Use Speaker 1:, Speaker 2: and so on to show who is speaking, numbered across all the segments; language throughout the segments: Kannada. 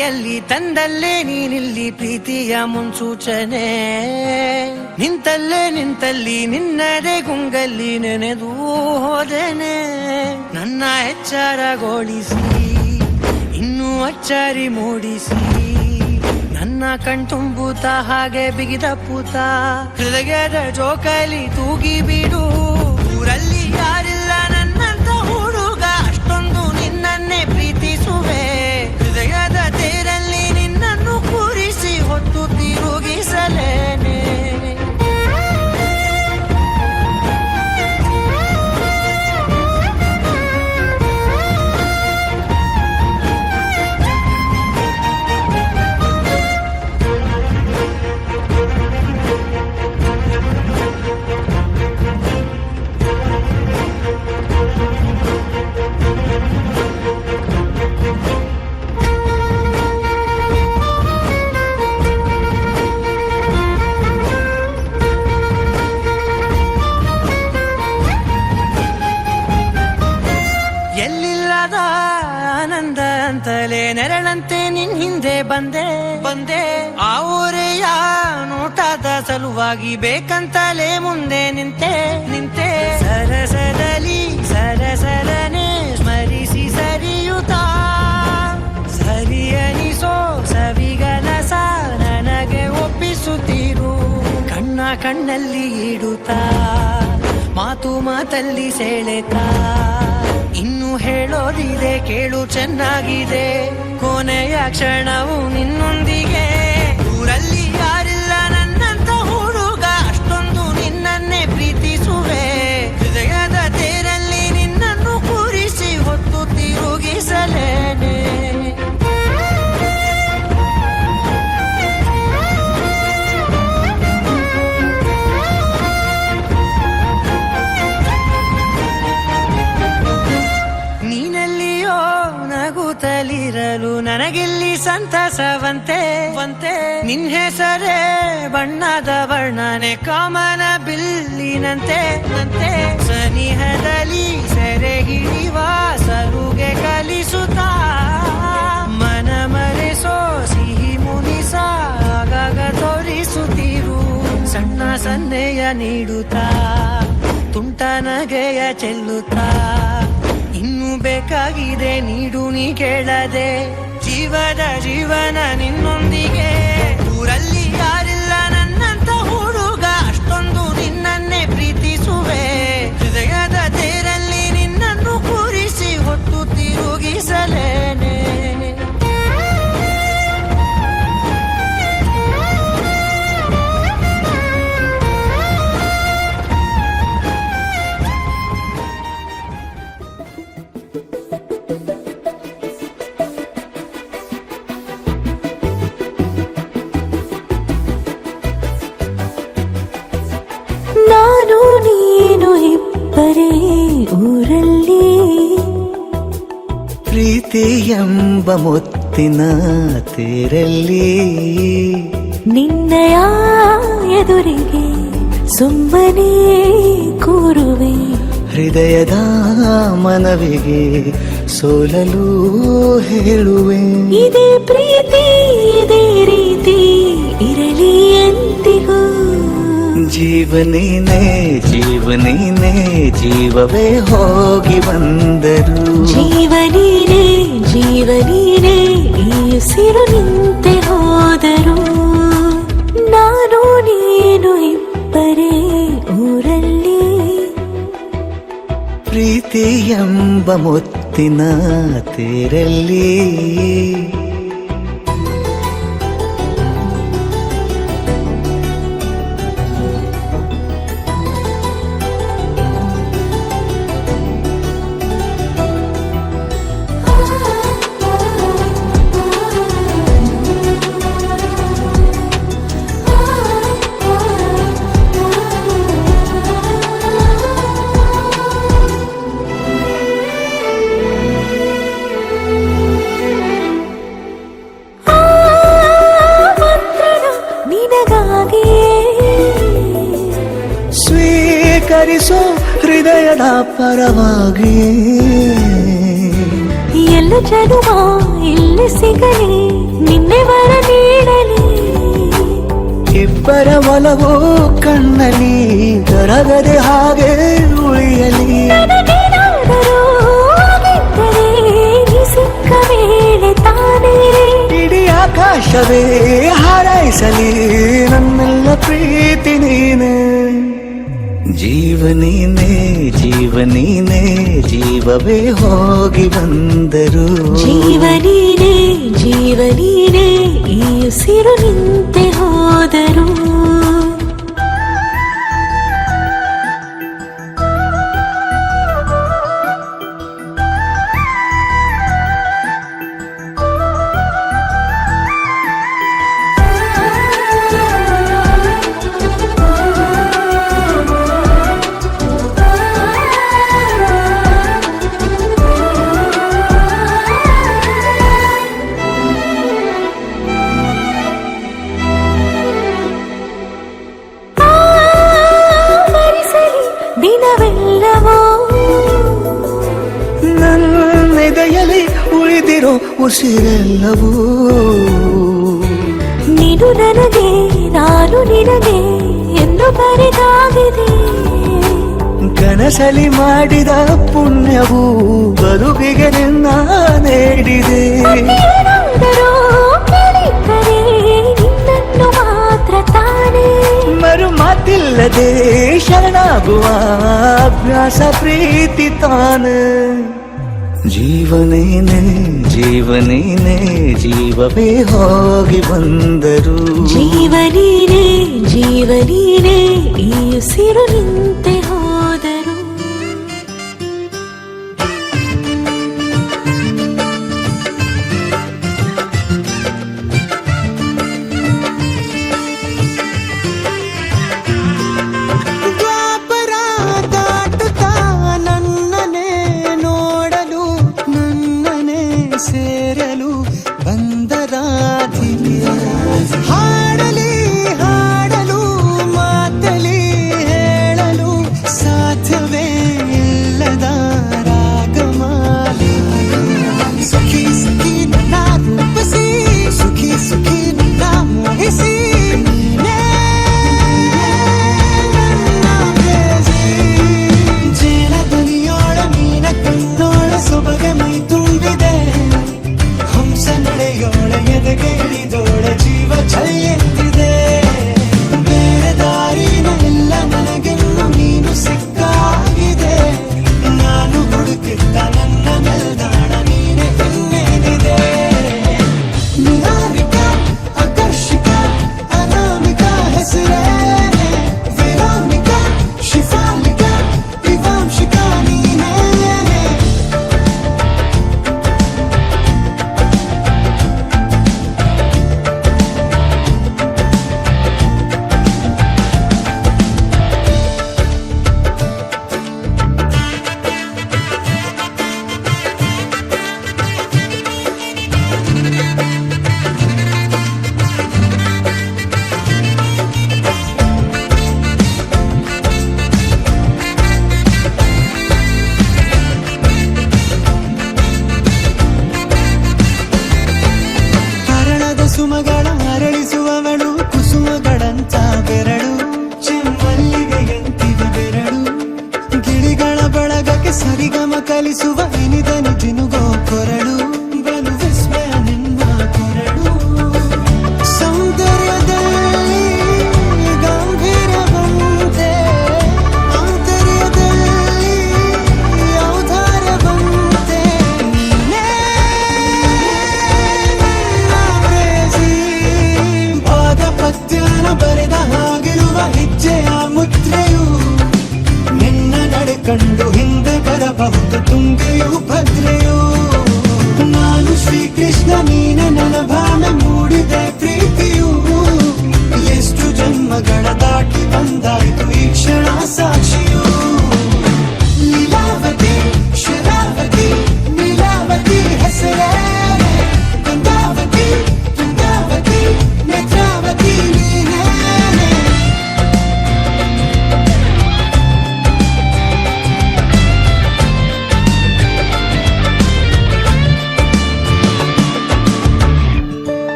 Speaker 1: ಕೈಯಲ್ಲಿ ತಂದಲ್ಲೇ ನೀನಿಲ್ಲಿ ಪ್ರೀತಿಯ ಮುನ್ಸೂಚನೆ ನಿಂತಲ್ಲಿ ನಿನ್ನದೇ ಗುಂಗಲ್ಲಿ ನೆನೆದು ಹೋದೆನೆ ನನ್ನ ಎಚ್ಚರಗೊಳಿಸಿ ಇನ್ನೂ ಅಚ್ಚರಿ ಮೂಡಿಸಿ ನನ್ನ ಕಣ್ತುಂಬುತ್ತ ಹಾಗೆ ಬಿಗಿದ ಪೂತ ಹೃದಯದ ಜೋಕಾಲಿ ತೂಗಿ ಬಿಡು ಊರಲ್ಲಿ ಯಾರಿಲ್ಲ ನನ್ನಂತ ಹುಡುಗ ಅಷ್ಟೊಂದು ನಿನ್ನನ್ನೇ ಪ್ರೀತಿಸುವೆ ಹೃದಯದ ತೇರಲ್ಲಿ ನಿನ್ನನ್ನು ಕೂರಿಸಿ ಹೊತ್ತು ತಿರುಗಿಸಲೇನೆ ಎಲ್ಲಿಲ್ಲದ ಆನಂದ ಅಂತಲೇ ನೆರಳಂತೆ ನಿನ್ ಹಿಂದೆ ಬಂದೆ ಆ ಊರೆಯ ನೋಟದ ಸಲುವಾಗಿ ಬೇಕಂತಲೇ ಮುಂದೆ ನಿಂತೆ ಸರಸರನೆ ಸ್ಮರಿಸಿ ಸರಿಯುತ್ತ ಸರಿ ಅನಿಸೋ ಸವಿಗನಸ ನನಗೆ ಒಪ್ಪಿಸುತ್ತೀರು ಕಣ್ಣಲ್ಲಿ ಇಡುತ್ತಾ ಮಾತಲ್ಲಿ ಸೆಳೆತಾ ಇನ್ನು ಹೇಳೋದಿದೆ ಕೇಳು ಚೆನ್ನಾಗಿದೆ ಕೊನೆಯ ಕ್ಷಣವು ನಿನ್ನೊಂದಿಗೆ ಊರಲ್ಲಿ ಯಾರಿಲ್ಲ ನನ್ನಂತ ಹುಡುಗ ಅಷ್ಟೊಂದು ನಿನ್ನನ್ನೇ ಪ್ರೀತಿಸುವೆ ಹೃದಯದ ತೇರಲ್ಲಿ ನಿನ್ನನ್ನು ಕೂರಿಸಿ ಹೊತ್ತು ತಿರುಗಿಸಲೇನೆ ನಗುತ್ತಲಿರಲು ನನಗಿಲ್ಲಿ ಸಂತಸವಂತೆ ನಿನ್ ಹೆಸರೇ ಬಣ್ಣದ ವರ್ಣನೆ ಕಾಮನ ಬಿಲ್ಲಿನಂತೆ ಸನಿಹದಲ್ಲಿ ಸೆರೆ ಹಿಡಿಯುವ ಸರುಗೆ ಕಲಿಸುತ್ತಾ ಮನ ಮರೆಸೋ ಸಿಹಿ ಮುನಿಸ ಆಗಾಗ ತೋರಿಸುತ್ತೀರು ಸಣ್ಣ ಸನ್ನೆಯ ನೀಡುತ್ತಾ ತುಂಟ ನಗೆಯ ಚೆಲ್ಲುತ್ತಾ ಇನ್ನು ಬೇಕಾಗಿದೆ ನೀಡು ನೀ ಕೇಳದೆ ಜೀವನ ನಿನ್ನೊಂದಿಗೆ ಊರಲ್ಲಿ ಯಾರಿಲ್ಲ ನನ್ನಂತ ಹುಡುಗ ಅಷ್ಟೊಂದು ನಿನ್ನನ್ನೇ ಪ್ರೀತಿಸುವೆ ಹೃದಯದ ತೇರಲ್ಲಿ ನಿನ್ನನ್ನು ಕೂರಿಸಿ ಹೊತ್ತು ತಿರುಗಿಸಲೇನೆ
Speaker 2: ನಾನು ನೀನು ಇಬ್ಬರೇ ಊರಲ್ಲಿ
Speaker 3: ಪ್ರೀತಿ ಎಂಬ ಮುತ್ತಿನ ತೇರಲ್ಲಿ
Speaker 2: ನಿನ್ನಯ ಎದುರಿಗೆ ಸುಮ್ಮನೆ ಕೂರುವೆ
Speaker 3: ಹೃದಯದ ಮನವಿಗೆ ಸೋಲಲು ಹೇಳುವೆ
Speaker 2: ಇದೇ ಪ್ರೀತಿ ಇದೇ ರೀತಿ ಇರಲಿ ಎಂದಿಗೂ
Speaker 3: ಜೀವನೇನೆ ಜೀವವೇ ಹೋಗಿ ಬಂದರು
Speaker 2: ಜೀವನೀನೇ ಈ ಉಸಿರು ನಿಂತೆ ಹೋದರು ನಾನು ನೀನು ಇಬ್ಬರೇ ಊರಲ್ಲಿ
Speaker 3: ಪ್ರೀತಿ ಎಂಬ ಮುತ್ತಿನ ತೇರಲ್ಲಿ ಸ್ವೀಕರಿಸೋ ಹೃದಯದ ಪರವಾಗಿ
Speaker 2: ಎಲ್ಲ ಜನುಮ ಇಲ್ಲಿ ಸಿಗಲಿ ನಿನ್ನೆ ವರ ನೀಡಲಿ
Speaker 3: ಇಬ್ಬರ ಒಲವು ಕಣ್ಣಲ್ಲಿ ಕರಗದೆ ಹಾಗೆ ಉಳಿಯಲಿ
Speaker 2: ನನಗೇನಾದರೂ ಆಗಿದ್ದರೆ ನೀ ಸಿಕ್ಕ ವೇಳೆ ತಾನೇ
Speaker 3: ಇಡೀ ಆಕಾಶವೇ ಹಾರೈಸಲಿ ನನ್ನೆಲ್ಲ ಪ್ರೀತಿ ನೀನೆ ಜೀವನೀನೇ ಜೀವನೀನೇ ಜೀವವೇ ಹೋಗಿ ಬಂದರು
Speaker 2: ಜೀವನೀನೇ ಜೀವನೀನೇ ಈ ಉಸಿರು ನಿಂತೆ ಹೋದರು ದಿನವೆಲ್ಲವೋ
Speaker 3: ನನ್ನೆದೆಯಲ್ಲಿ ಉಳಿದಿರೋ ಉಸಿರೆಲ್ಲವೂ
Speaker 2: ನೀನು ನನಗೆ ನಾನು ನಿನಗೆ ಎಂದು ಬರೆದಾಗಿದೆ
Speaker 3: ಕನಸಲಿ ಮಾಡಿದ ಪುಣ್ಯವು ಬದುಕಿಗೆ ನಿನ್ನ ನೀಡಿದೆ
Speaker 2: ಏನಾದರೂ ಕೇಳಿದ್ದರೆ ನಿನ್ನನ್ನು ಮಾತ್ರ ತಾನೇ
Speaker 3: ಮರು ಮಾತಿಲ್ಲದೆ ಶರಣಾಗುವ ಅಭ್ಯಾಸ ಪ್ರೀತಿ ತಾನ ಜೀವನೇನೆ ಜೀವನೇನೆ ಜೀವವೇ ಹೋಗಿ ಬಂದರು
Speaker 2: ಜೀವನೀನೇ ಜೀವನೀನೇ ಈ ಉಸಿರು ನಿಂತೆ ಹೋದರು
Speaker 1: ದ್ವಾಪರ ದಾಟುತ್ತಾ ನನ್ನನೆ ನೋಡಲು ನನ್ನನೆ ಸೇರಲು ಬಂದ ರಾಧಿಕೆ ಹಾಡಲಿ ಹಾಡಲು ಮಾತಲಿ ಹೇಳಲು ಸಾಧ್ಯವೇ ಇಲ್ಲದ ರಾಗಮಾಲಿ ಸುಖಿ ಸುಖಿ ನನ್ನ ರೂಪಿಸಿ ಸುಖಿ ಸುಖಿ ನನ್ನ ಮೋಹಿಸಿ ನೀನೇ ನನ್ನ ಪ್ರೇಯಸಿ. ಜೇನ ಧ್ವನಿಯೋಳ ಮೀನ ಕಣ್ಣೋಳ ಸೊಬಗೆ ಮೈ ತುಂಬಿದೆ ಹಂಸ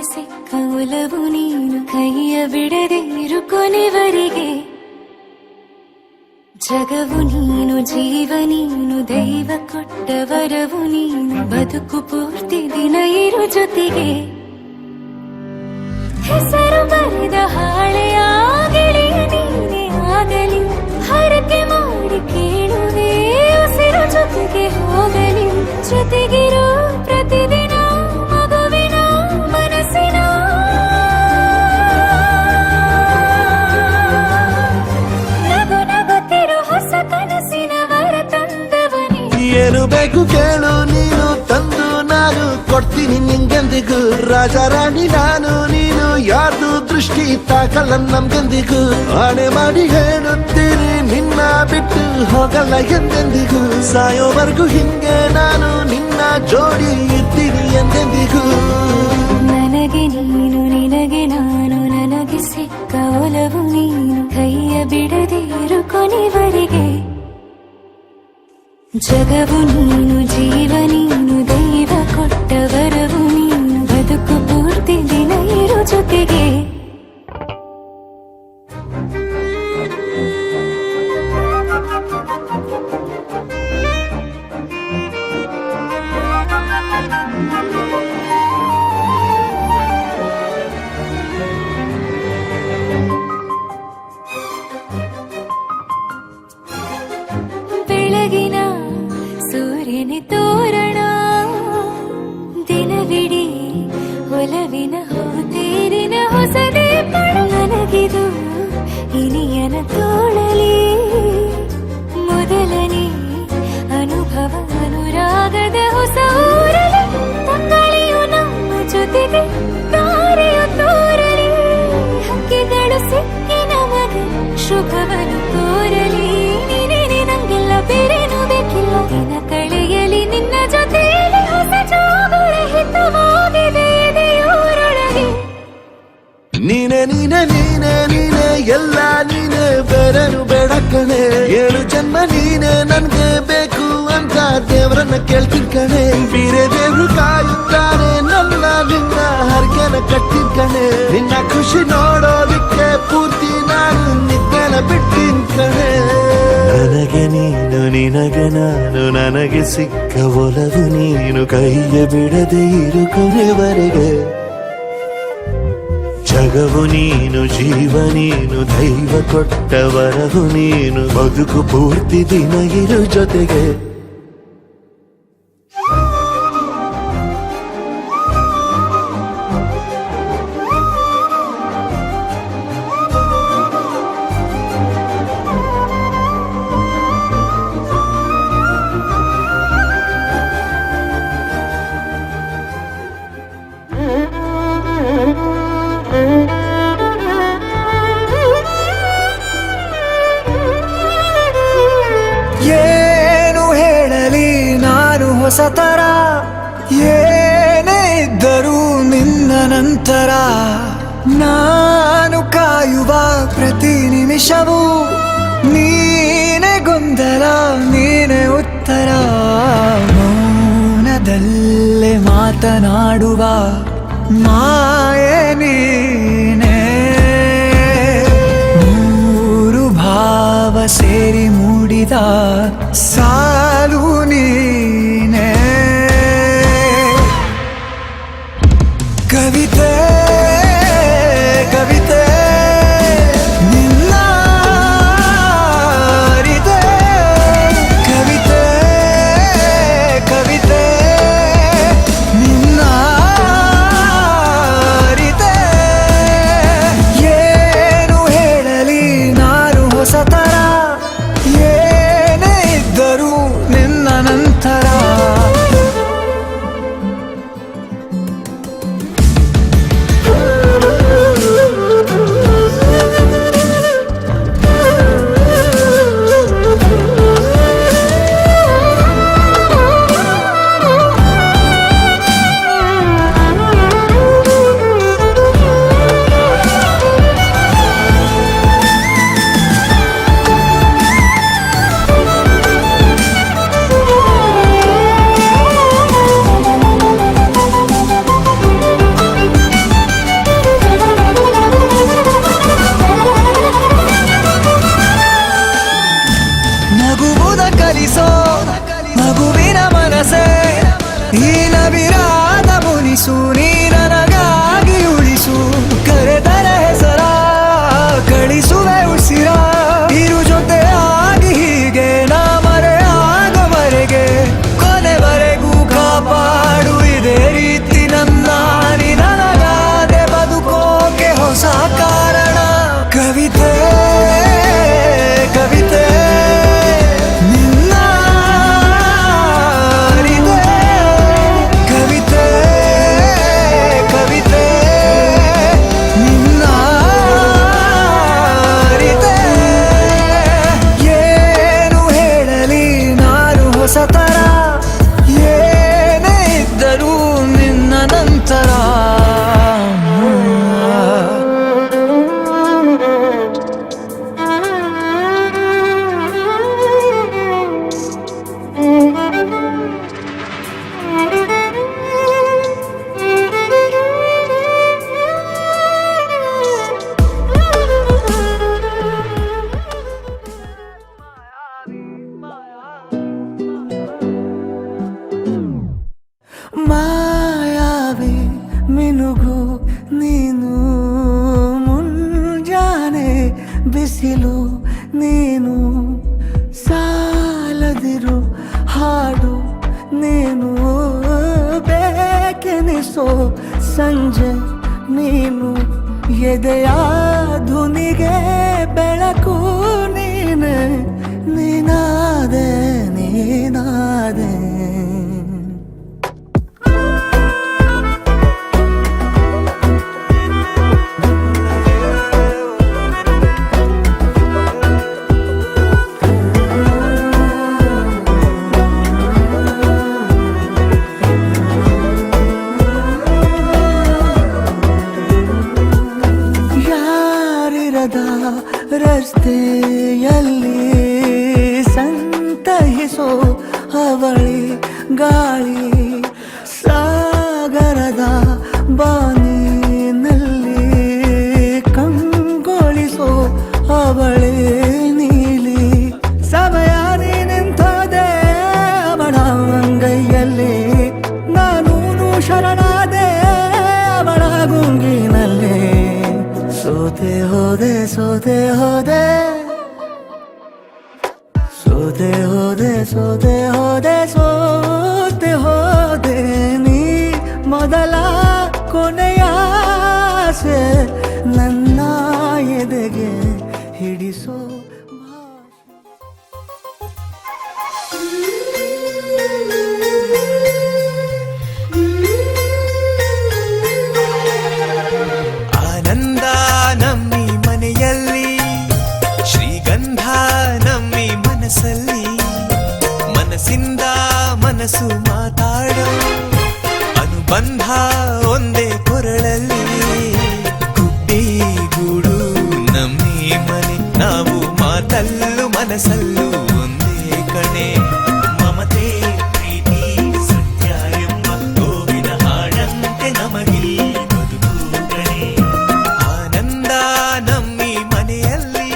Speaker 2: ನನಗೆ ಸಿಕ್ಕ ಒಲವು ನೀನು ಕೈಯ ಬಿಡದೆ ಇರು ಕೊನೆವರೆಗೆ ಜಗವು ನೀನು ಜೀವ ನೀನು ದೈವ ಕೊಟ್ಟ ವರವು ನೀನು ಬದುಕು ಪೂರ್ತಿ ದಿನ ಇರು ಜೊತೆಗೆ ಹೆಸರು ಬರೆದ ಹಾಳೆಯಾಗಲಿ ನೀನೇ ಆಗಲಿ ಹರಕೆ ಮಾಡಿ ಕೇಳುವೆ ಉಸಿರು ಜೊತೆಗೆ ಹೋಗಲಿ ಜೊತೆಗಿರೋ ಪ್ರತಿದಿನ ಮಗುವಿನ ಮನಸ್ಸಿನ ನಗು ನಗುತ್ತಿರೋ ಹೊಸ ಕನಸಿನ ವರ ತಂದವನೇ
Speaker 4: ಏನು ಬೇಕು ಕೇಳು ನೀನು ತಂದು ನಾನು ಕೊಡ್ತೀನಿ ನಿಂಗೆಂದಿಗೂ ರಾಜ ರಾಣಿ ನಾನು ನೀನು ಯಾರ್ದು ದೃಷ್ಟಿ ತಾಕಲ್ಲ ನಮ್ಗೆಂದಿಗೂ ಆಣೆ ಮಾಡಿ ಹೇಳುತ್ತೀನಿ ನಿನ್ನ ಬಿಟ್ಟು ಹೋಗಲ್ಲ ಎಂದೆಂದಿಗೂ ಸಾಯೋವರೆಗೂ ಹಿಂಗೆ ನಾನು ನಿನ್ನ ಜೋಡಿ ಇರ್ತೀನಿ ಎಂದೆಂದಿಗೂ
Speaker 2: ನನಗೆ ನೀನು ನಿನಗೆ ನಾನು ನನಗೆ ಸಿಕ್ಕ ಒಲವು ನೀನು ಕೈಯ ಬಿಡದೆ ಇರು ಕೊನೆವರೆಗೆ ಜಗವು ನೀನು ಜೀವ ನೀನು ದೈವ ಕೊಟ್ಟ ವರವು ನೀನು ಬದುಕು ಪೂರ್ತಿ ದಿನ ಇರು ಜೊತೆಗೆ ಬೆಳಗಿನ ಸೂರ್ಯನ ತೋರಣ ದಿನವಿಡೀ ಒಲವಿನ ಹೋತೇರಿನ ಹೊಸದೇ ನನಗಿದು ಇನಿಯನ ತೋಳಲಿ ಮೊದಲನೇ ಅನುಭವ ಅನುರಾಗದ ಹೊಸ ಊರಲಿ ತಂಗಳಿಯು ನಮ್ಮ ಜೊತೆಗೆ ತಾರೆಯು ತೋರಲಿ ಹಕ್ಕಿಗಳು ಸಿಕ್ಕಿ ನಮಗೆ ಶುಭವನ್ನು ಕೋರಲಿ ನೀನೇ ನಂಗೆಲ್ಲ ಬೇರೇನು ಬೇಕಿಲ್ಲ ದಿನ ಕಳೆಯಲಿ ನಿನ್ನ ಜೊತೆಯಲ್ಲಿ ಹೊಸ ಜೋಗುಳ ಹಿತವಾಗಿದೆ ಎದೆಯೂರೊಳಗೆ
Speaker 4: ನೀನೆ ನೀನೆ ನೀನೆ ನೀನೆ ಎಲ್ಲ ನೀನೆ ಬೇರೆನು ಬೇಡ ಕಣೆ ಏಳು ಜನ್ಮ ನೀನೆ ನನ್ಗೆ ಬೇಕು ಅಂತ ದೇವ್ರನ್ನ ಕೇಳ್ತೀನಿ ಕಣೆ ಬೇರೆ ದೇವ್ರು ಕಾಯುತ್ತಾರೆ ನನ್ನ ನಿನ್ನ ಹರ್ಗೆನ ಕಟ್ಟಿನ ಕಣೆ ನಿನ್ನ ಖುಷಿ ನೋಡೋದಿಕ್ಕೆ ಪೂರ್ತಿ ನಾನು ನಿದ್ದೆನ ಬಿಟ್ಟಿನ್ ಕಣೆ ನನಗೆ ನೀನು ನಿನಗೆ ನಾನು ನನಗೆ ಸಿಕ್ಕ ಒಲವು ನೀನು ಕೈಯ ಬಿಡದೆ ಇರು ಕೊನೆವರೆಗೆ ಜಗವು ನೀನು ಜೀವ ನೀನು ದೈವ ಕೊಟ್ಟ ವರವು ನೀನು ಬದುಕು ಪೂರ್ತಿ ದಿನ ಇರು ಜೊತೆಗೆ
Speaker 1: ಏನು ಹೇಳಲಿ ನಾನು ಹೊಸತರ ಏನೇ ಇದ್ದರೂ ನಿನ್ನ ನಂತರ ನಾನು ಕಾಯುವ ಪ್ರತಿ ನಿಮಿಷವೂ ನೀನೆ ಗೊಂದಲ ನೀನೆ ಉತ್ತರ ಮೌನದಲ್ಲೇ ಮಾತನಾಡುವ ಮಾಯೆ ನೀನೆ ಮೂರು ಭಾವ ಸೇರಿ ಮೂಡಿದ ಸಾಲು ನೀನೆ ಕವಿತೆ ಕವಿತೆ ನಿನ್ನ ಅರಿತೆ ಕವಿತೆ ಕವಿತೆ ನಿನ್ನ ಅರಿತೆ ಏನು ಹೇಳಲಿ ನಾನು ಹೊಸತರ ಏನೇ ಇದ್ದರೂ ನಿನ್ನ ನಂತರ
Speaker 3: ಮಿನುಗು ನೀನು ಮುಂಜಾನೆ ಬಿಸಿಲು ನೀನು ಸಾಲದಿರು ಹಾಡು ನೀನು ಬೇಕೆನಿಸೋ ಸಂಜೆ ನೀನು ಎದೆಯ ಧುನಿಗೆ ಬೆಳಕು ನೀನೆ ನೀನಾದೆ ನೀನಾದೆ ರಸ್ತೆಯಲ್ಲಿ ಸಂತಹಿಸೋ ಅವಳಿ ಗಾಳಿ ಸಾಗರದ ಬಾನಿನಲ್ಲಿ ಕಂಗೊಳಿಸೋ ಅವಳಿ ನೀಲಿ ಸಮಯ ನಿಂತದೆ ಅವಳ ಅಂಗೈಯಲ್ಲಿ ನಾನು ಶರಣಾದೆ ಅವಳ ಗುಂಗಿನಲ್ಲಿ ಸೋತೆ ಹೋದೆ ಸೋತೆ ಹೋದೆ ಸೋತೆ ಹೋದೆ ಸೋತೆ ಹೋದೆ ಸೋತೆ ಹೋದೆ ನೀ ಮೊದಲ ಕೊನೆಯ ಆಸೆ ನನ್ನ ಎದೆಗೆ ಹಿಡಿಸೋ
Speaker 1: ಆನಂದ ನಮ್ಮಿ ಮನೆಯಲ್ಲಿ ಶ್ರೀಗಂಧ ನಮ್ಮಿ ಮನಸ್ಸಲ್ಲಿ ಮನಸ್ಸಿಂದ ಮನಸ್ಸು ಮಾತಾಡೋ ಅನುಬಂಧ ಒಂದೇ ಕೊರಳಲ್ಲಿ ಗುಡ್ಡಿ ಗೂಡು ನಮ್ಮಿ ಮನೆ ನಾವು ಮಾತಲ್ಲೂ ಮನಸ್ಸಲ್ಲೂ ಒಂದೇ ಕಣೆ ಮಮತೆ ಪ್ರೀತಿ ಸತ್ಯ ಎಂಬ ಗೋವಿನ ಹಾಡಂತೆ ನಮಗಿಲ್ಲಿ ಬದುಕು ಕಣೆ ಆನಂದ ನಮ್ಮಿ ಮನೆಯಲ್ಲಿ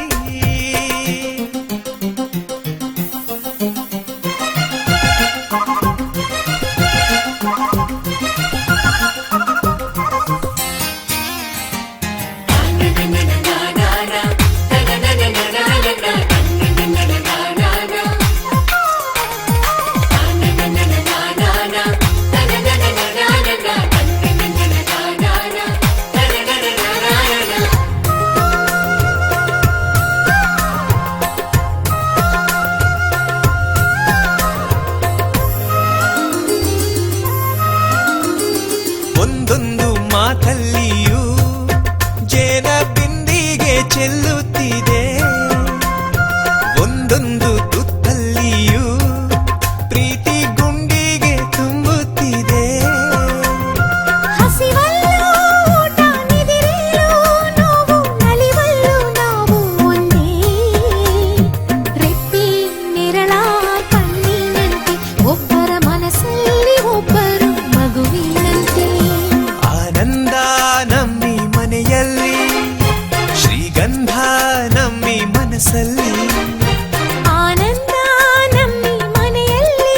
Speaker 1: ಒಂದೊಂದು ಮಾತಲ್ಲಿಯೂ ಜೇನ ಬಿಂದಿಗೆ ಚೆಲ್ಲುತ್ತಿದೆ ಒಂದೊಂದು ತುತ್ತಲ್ಲಿಯೂ ಪ್ರೀತಿ ಗುಂಡಿಗೆ ತುಂಬುತ್ತಿದೆ
Speaker 2: ಹಸಿವಲ್ಲೂ ಊಟ ನಿದಿರೆಯೂ ನೋವು ನಲಿವಲ್ಲೂ ನಾವು ಒಂದೇ ರೆಪ್ಪಿ ನೆರಳ ಕಣ್ಣಿನಂತೆ ಒಬ್ಬರ ಮನಸ್ಸಲ್ಲಿ ಒಬ್ಬರು ಮಗುವಿನಂತೆ
Speaker 1: ಆನಂದ ನಮ್ಮಿ ಮನೆಯಲ್ಲಿ ಶ್ರೀಗಂಧ ನಮ್ಮಿ ಮನಸ್ಸಲ್ಲಿ
Speaker 2: ಆನಂದ ನಮ್ಮಿ ಮನೆಯಲ್ಲಿ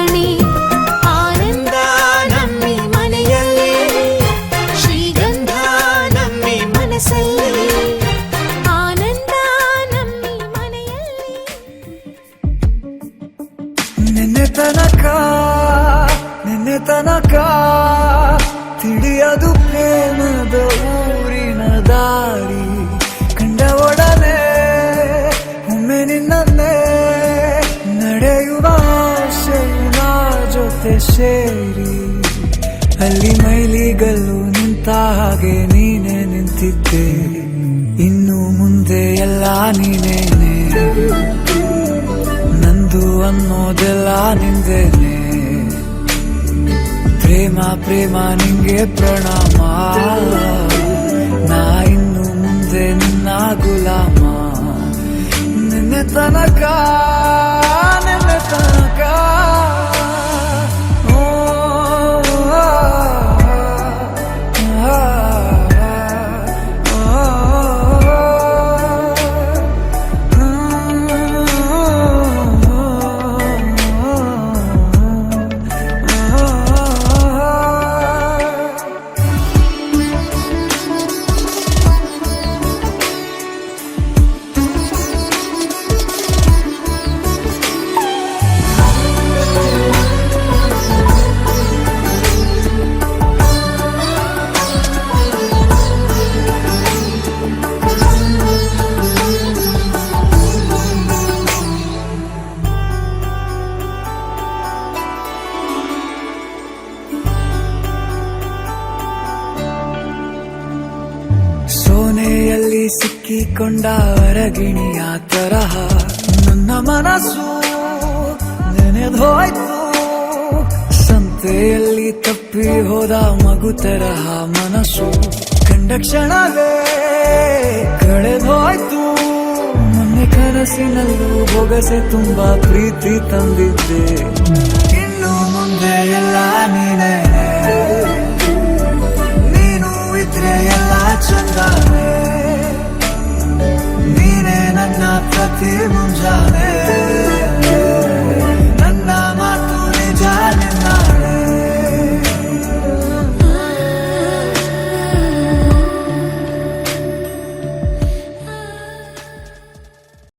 Speaker 2: ನೀನೇ ಆನಂದ ನಮ್ಮಿ ಮನೆಯಲ್ಲಿ ಶ್ರೀಗಂಧ ನಮ್ಮಿ ಮನಸ್ಸಲ್ಲಿ ಆನಂದ ನಮ್ಮಿ ಮನೆಯಲ್ಲಿ
Speaker 3: ನಿನ್ನೆ ತನಕ ತಿಳಿಯದು ಪ್ರೇಮದ ಊರಿನ ದಾರಿ ಕಂಡ ಒಡನೆ ಒಮ್ಮೆ ನಿನ್ನೇ ನಡೆಯುವ ಆಸೆಯ ಜೊತೆ ಸೇರಿ ಅಲ್ಲಿ ಮೈಲಿಗಲ್ಲು ನಿಂತ ಹಾಗೆ ನೀನೆ ನಿಂತಿದ್ದೆ ಇನ್ನು ಮುಂದೆ ಎಲ್ಲ ನೀನೇನೆ ನಂದು ಅನ್ನೋದೆಲ್ಲ ನಿಂದೇನೆ ಪ್ರೇಮ ಪ್ರೇಮ ನಿಂಗೆ ಪ್ರಣಾಮ ನಾ ಇನ್ನು ಮುಂದೆ ನಿನ್ನ ಗುಲಾಮ ನಿನ್ನೆ ತನಕ ಓ, ಆ, ಆ, ಸೋನೆಯಲ್ಲಿ ಸಿಕ್ಕಿಕೊಂಡ ಹೊರಗಿಣಿಯ ತರಹ ನನ್ನ ಮನಸ್ಸು ನೆನೆದೋಯ್ತು ಸಂತೆಯಲ್ಲಿ ತಪ್ಪಿ ಹೋದ ಮಗು ತರಹ ಮನಸ್ಸು ಕಂಡ ಕ್ಷಣವೇ ಕಳೆದೋಯ್ತು ಮೊನ್ನೆ ಕನಸಿನಲ್ಲೂ ಬೊಗಸೆ ತುಂಬಾ ಪ್ರೀತಿ ತಂದಿದ್ದೆ ಇನ್ನು ಮುಂದೆ ಎಲ್ಲ ನೀನೇ ನೀನು ಇದ್ರೆ ಎಲ್ಲ ಚಂದಾನೆ ನೀನೇ ನನ್ನ ಪ್ರತಿ ಮುಂಜಾನೆ